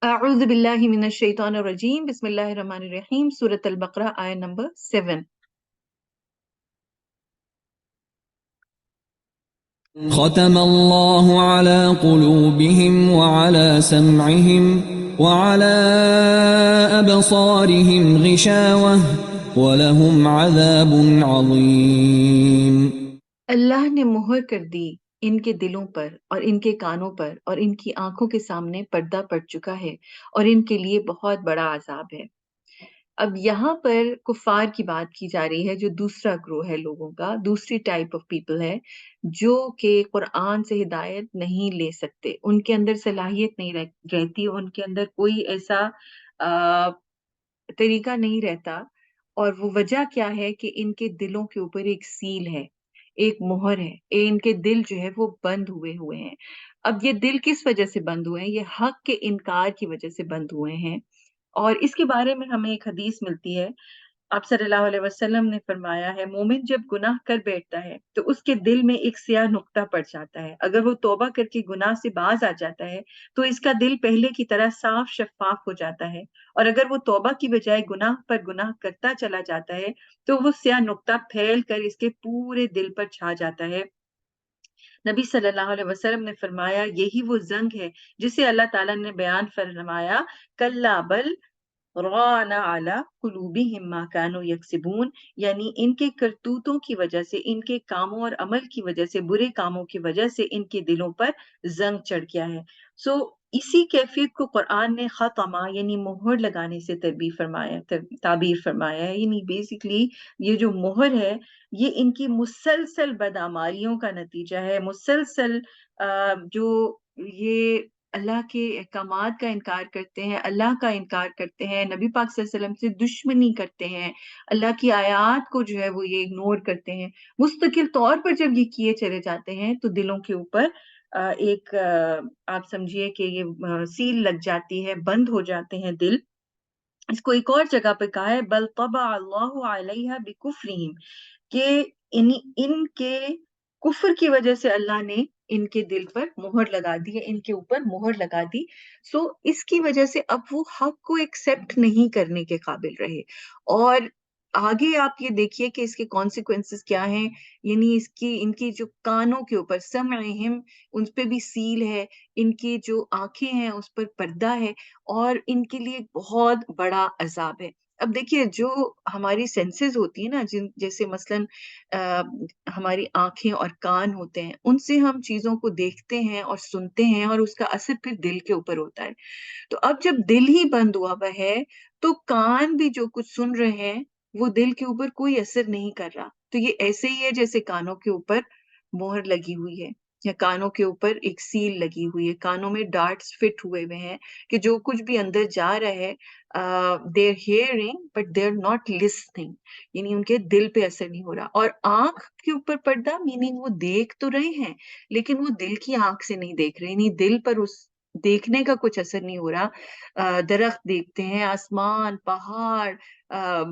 اعوذ باللہ من الشیطان الرجیم، بسم اللہ الرحمن الرحیم، سورۃ البقرہ، آیت نمبر 7۔ ختم اللہ علی قلوبہم وعلی سمعہم وعلی ابصارہم غشاوہ ولہم عذاب عظیم۔ اللہ نے مہر کر دی ان کے دلوں پر اور ان کے کانوں پر اور ان کی آنکھوں کے سامنے پردہ پڑ چکا ہے اور ان کے لیے بہت بڑا عذاب ہے۔ اب یہاں پر کفار کی بات کی جا رہی ہے، جو دوسرا گروہ ہے لوگوں کا، دوسری ٹائپ آف پیپل ہے، جو کہ قرآن سے ہدایت نہیں لے سکتے، ان کے اندر صلاحیت نہیں رہتی، ان کے اندر کوئی ایسا طریقہ نہیں رہتا۔ اور وہ وجہ کیا ہے کہ ان کے دلوں کے اوپر ایک سیل ہے، ایک مہر ہے، ان کے دل جو ہے وہ بند ہوئے ہیں۔ اب یہ دل کس وجہ سے بند ہوئے ہیں؟ یہ حق کے انکار کی وجہ سے بند ہوئے ہیں۔ اور اس کے بارے میں ہمیں ایک حدیث ملتی ہے، آپ صلی اللہ علیہ وسلم نے فرمایا ہے، مومن جب گناہ کر بیٹھتا ہے تو اس کے دل میں ایک سیاہ نقطہ پڑ جاتا ہے۔ اگر وہ توبہ کر کے گناہ سے باز آ جاتا ہے تو اس کا دل پہلے کی طرح صاف شفاف ہو جاتا ہے، اور اگر وہ توبہ کی بجائے گناہ پر گناہ کرتا چلا جاتا ہے تو وہ سیاہ نقطہ پھیل کر اس کے پورے دل پر چھا جاتا ہے۔ نبی صلی اللہ علیہ وسلم نے فرمایا، یہی وہ زنگ ہے جسے اللہ تعالیٰ نے بیان فرمایا، کلا بل ران علی قلوبہم ما کانوا یکسبون، یعنی ان کے کرتوتوں کی وجہ سے، ان کے کاموں اور عمل کی وجہ سے، برے کاموں کی وجہ سے ان کے دلوں پر زنگ چڑھ گیا ہے۔ اسی کیفیت کو قرآن نے ختمہ یعنی مہر لگانے سے تعبیر فرمایا ہے، یعنی بیسیکلی یہ جو مہر ہے یہ ان کی مسلسل بدعمالیوں کا نتیجہ ہے، مسلسل جو یہ اللہ کے احکامات کا انکار کرتے ہیں، اللہ کا انکار کرتے ہیں، نبی پاک صلی اللہ علیہ وسلم سے دشمنی کرتے ہیں، اللہ کی آیات کو جو ہے وہ یہ اگنور کرتے ہیں، مستقل طور پر جب یہ کیے چلے جاتے ہیں تو دلوں کے اوپر ایک آپ سمجھیے کہ یہ سیل لگ جاتی ہے، بند ہو جاتے ہیں دل۔ اس کو ایک اور جگہ پہ کہا ہے، بل طبع اللہ علیہا بکفرہم، کہ ان کے کفر کی وجہ سے اللہ نے ان کے دل پر مہر لگا دی ہے، ان کے اوپر مہر لگا دی۔ اس کی وجہ سے اب وہ حق کو ایکسپٹ نہیں کرنے کے قابل رہے۔ اور آگے آپ یہ دیکھیے کہ اس کے کانسیکوینسز کیا ہیں، یعنی ان کی جو کانوں کے اوپر سمعہم، ان پہ بھی سیل ہے، ان کی جو آنکھیں ہیں اس پر پردہ ہے، اور ان کے لیے بہت بڑا عذاب ہے۔ اب دیکھیے، جو ہماری سینسز ہوتی ہیں نا، جیسے مثلاً ہماری آنکھیں اور کان ہوتے ہیں، ان سے ہم چیزوں کو دیکھتے ہیں اور سنتے ہیں، اور اس کا اثر پھر دل کے اوپر ہوتا ہے۔ تو اب جب دل ہی بند ہوا ہوا ہے تو کان بھی جو کچھ سن رہے ہیں وہ دل کے اوپر کوئی اثر نہیں کر رہا۔ تو یہ ایسے ہی ہے جیسے کانوں کے اوپر مہر لگی ہوئی ہے، یا کانوں کے اوپر ایک سیل لگی ہوئی ہے، کانوں میں ڈارٹس فٹ ہوئے ہیں کہ جو کچھ بھی اندر جا رہا ہے they're hearing but they're not listening، یعنی ان کے دل پہ اثر نہیں ہو رہا۔ اور آنکھ کے اوپر پردہ، میننگ وہ دیکھ تو رہے ہیں لیکن وہ دل کی آنکھ سے نہیں دیکھ رہے، یعنی دل پر اس دیکھنے کا کچھ اثر نہیں ہو رہا۔ درخت دیکھتے ہیں، آسمان، پہاڑ،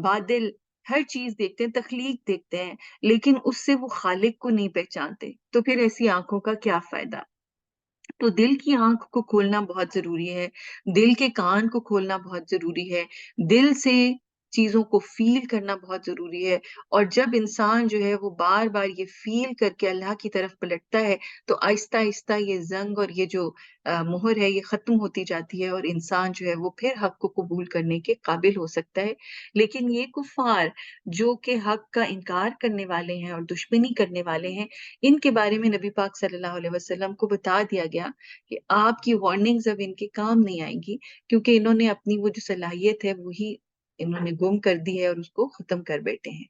بادل، ہر چیز دیکھتے ہیں، تخلیق دیکھتے ہیں، لیکن اس سے وہ خالق کو نہیں پہچانتے، تو پھر ایسی آنکھوں کا کیا فائدہ؟ تو دل کی آنکھ کو کھولنا بہت ضروری ہے، دل کے کان کو کھولنا بہت ضروری ہے، دل سے چیزوں کو فیل کرنا بہت ضروری ہے۔ اور جب انسان جو ہے وہ بار بار یہ فیل کر کے اللہ کی طرف پلٹتا ہے تو آہستہ آہستہ یہ زنگ اور یہ جو مہر ہے یہ ختم ہوتی جاتی ہے، اور انسان جو ہے وہ پھر حق کو قبول کرنے کے قابل ہو سکتا ہے۔ لیکن یہ کفار جو کہ حق کا انکار کرنے والے ہیں اور دشمنی کرنے والے ہیں، ان کے بارے میں نبی پاک صلی اللہ علیہ وسلم کو بتا دیا گیا کہ آپ کی وارننگز اب ان کے کام نہیں آئیں گی، کیونکہ انہوں نے اپنی وہ جو صلاحیت ہے وہی انہوں نے گم کر دی ہے اور اس کو ختم کر بیٹھے ہیں۔